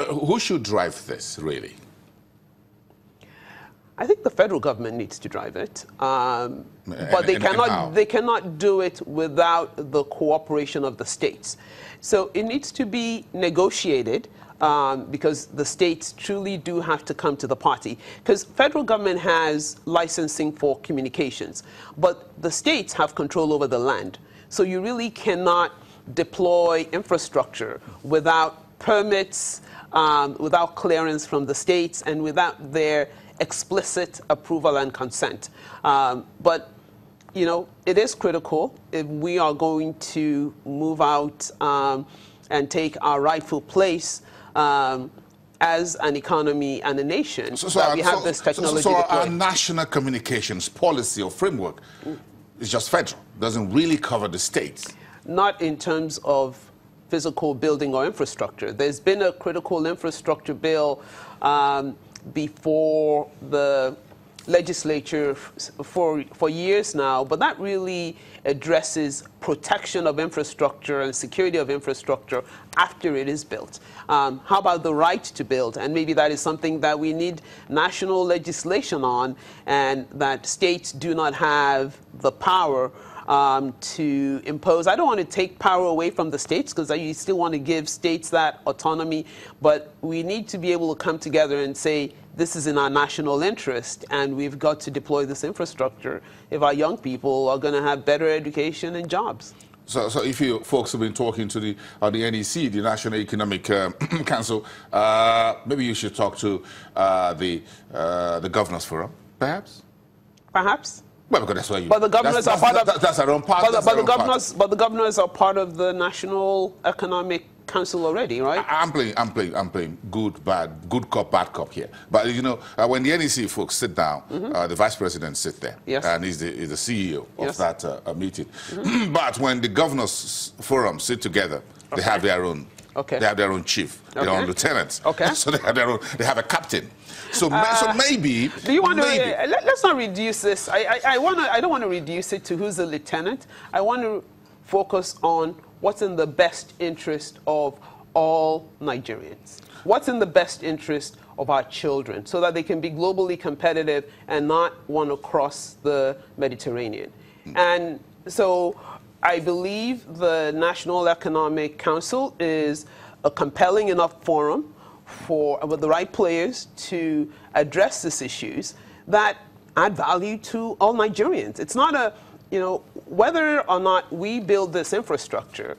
who should drive this, really? I think the federal government needs to drive it, but they cannot do it without the cooperation of the states. So it needs to be negotiated because the states truly do have to come to the party. Because federal government has licensing for communications, but the states have control over the land. So you really cannot deploy infrastructure without permits, without clearance from the states, and without their explicit approval and consent. But, you know, it is critical if we are going to move out and take our rightful place as an economy and a nation, that we have this technology So deployed. our national communications policy or framework is just federal, doesn't really cover the states. Not in terms of physical building or infrastructure. There's been a critical infrastructure bill before the legislature for years now, but that really addresses protection of infrastructure and security of infrastructure after it is built. How about the right to build? And maybe that is something that we need national legislation on, and that states do not have the power to impose. I don't want to take power away from the states, because you still want to give states that autonomy, but we need to be able to come together and say, this is in our national interest, and we've got to deploy this infrastructure if our young people are going to have better education and jobs. So if you folks have been talking to the NEC, the National Economic Council, maybe you should talk to the Governors Forum, perhaps? Perhaps. Well, because that's why you. But the governors are part of. That's our own part. But the governors are part of the National Economic Council already, right? I'm playing good, bad, good cop, bad cop here. But you know, when the NEC folks sit down, the vice president sits there, yes, and he's the CEO of yes, that meeting. But when the Governors Forum sit together, they have their own. Okay. They have their own chief, their own lieutenants. Okay. So they have their own. They have a captain. So, so maybe. Do you want to? Let's not reduce this. I don't want to reduce it to who's the lieutenant. I want to focus on what's in the best interest of all Nigerians. What's in the best interest of our children, so that they can be globally competitive and not want to cross the Mediterranean. And so I believe the National Economic Council is a compelling enough forum with the right players to address these issues that add value to all Nigerians. It's not a, you know, whether or not we build this infrastructure,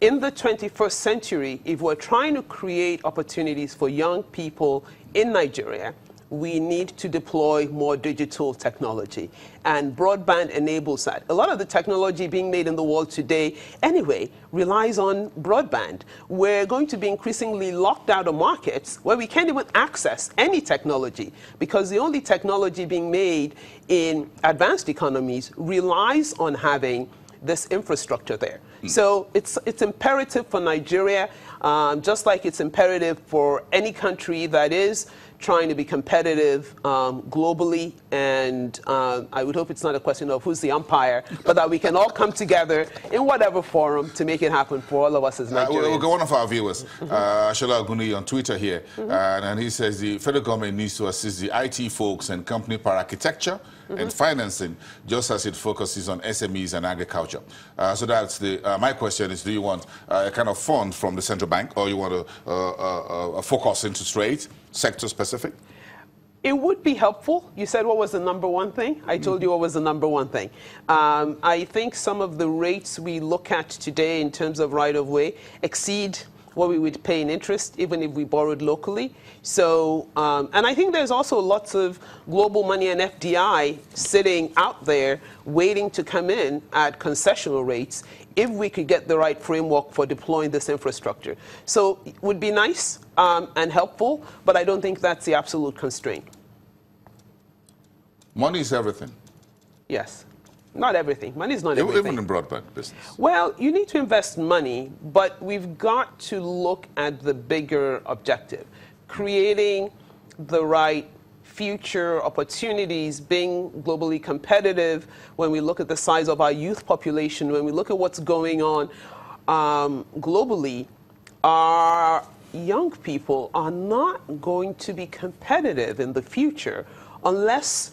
in the 21st century, if we're trying to create opportunities for young people in Nigeria, we need to deploy more digital technology. And broadband enables that. A lot of the technology being made in the world today, anyway, relies on broadband. We're going to be increasingly locked out of markets where we can't even access any technology, because the only technology being made in advanced economies relies on having this infrastructure there. So it's imperative for Nigeria, just like it's imperative for any country that is trying to be competitive globally, and I would hope it's not a question of who's the umpire, but that we can all come together in whatever forum to make it happen for all of us as Nigerians. One of our viewers, Shola Aguni on Twitter here, and he says the federal government needs to assist the IT folks and company para-architecture and financing, just as it focuses on SMEs and agriculture. So that's my question is, do you want a kind of fund from the central bank, or you want to focus into trade, sector specific? It would be helpful. You said what was the number one thing? I told you what was the number one thing. I think some of the rates we look at today in terms of right-of-way exceed what we would pay in interest, even if we borrowed locally. So, and I think there's also lots of global money and FDI sitting out there waiting to come in at concessional rates if we could get the right framework for deploying this infrastructure. So it would be nice and helpful, but I don't think that's the absolute constraint. Money is everything. Yes. Not everything. Money is not everything. Even in broadband business. Well, you need to invest money, but we've got to look at the bigger objective, creating the right future opportunities, being globally competitive. When we look at the size of our youth population, when we look at what's going on globally, our young people are not going to be competitive in the future unless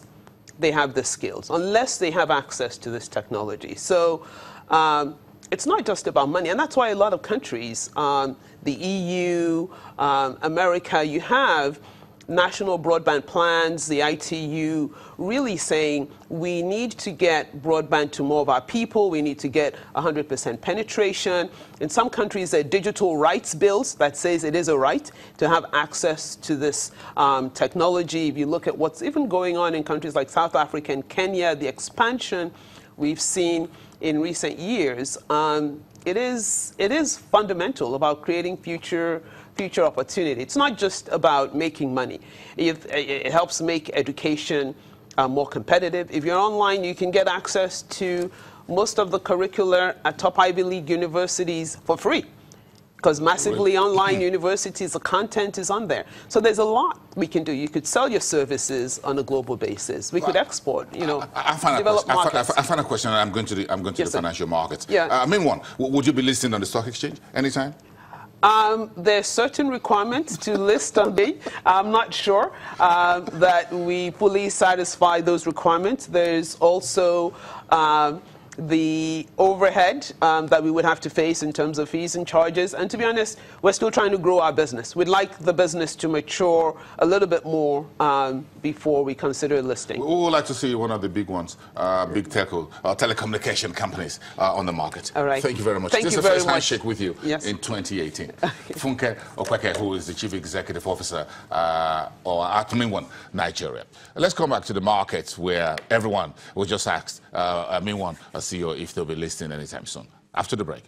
they have the skills, unless they have access to this technology. So it's not just about money, and that's why a lot of countries, the EU, America, you have national broadband plans, the ITU, really saying we need to get broadband to more of our people, we need to get 100% penetration. In some countries, there are digital rights bills that says it is a right to have access to this technology. If you look at what's even going on in countries like South Africa and Kenya, the expansion we've seen in recent years, it is fundamental about creating future opportunity. It's not just about making money. It helps make education more competitive. If you're online, you can get access to most of the curricular at top Ivy League universities for free, because massively online universities, the content is on there. So there's a lot we can do. You could sell your services on a global basis. We could export, develop markets. I find a question, and I'm going to the financial markets. Yeah. I mean, would you be listing on the stock exchange anytime? There's certain requirements to list on the. I'm not sure that we fully satisfy those requirements. There's also the overhead that we would have to face in terms of fees and charges. And to be honest, we're still trying to grow our business. We'd like the business to mature a little bit more before we consider listing. We would like to see one of the big ones, big telco, telecommunication companies on the market. All right. Thank you very much. Thank this you is the very first much. handshake with you Yes. in 2018. Funke Okweke, who is the Chief Executive Officer or Admin Nigeria. Let's come back to the markets where everyone was just asked, Admin CEO, if they'll be listing anytime soon. After the break.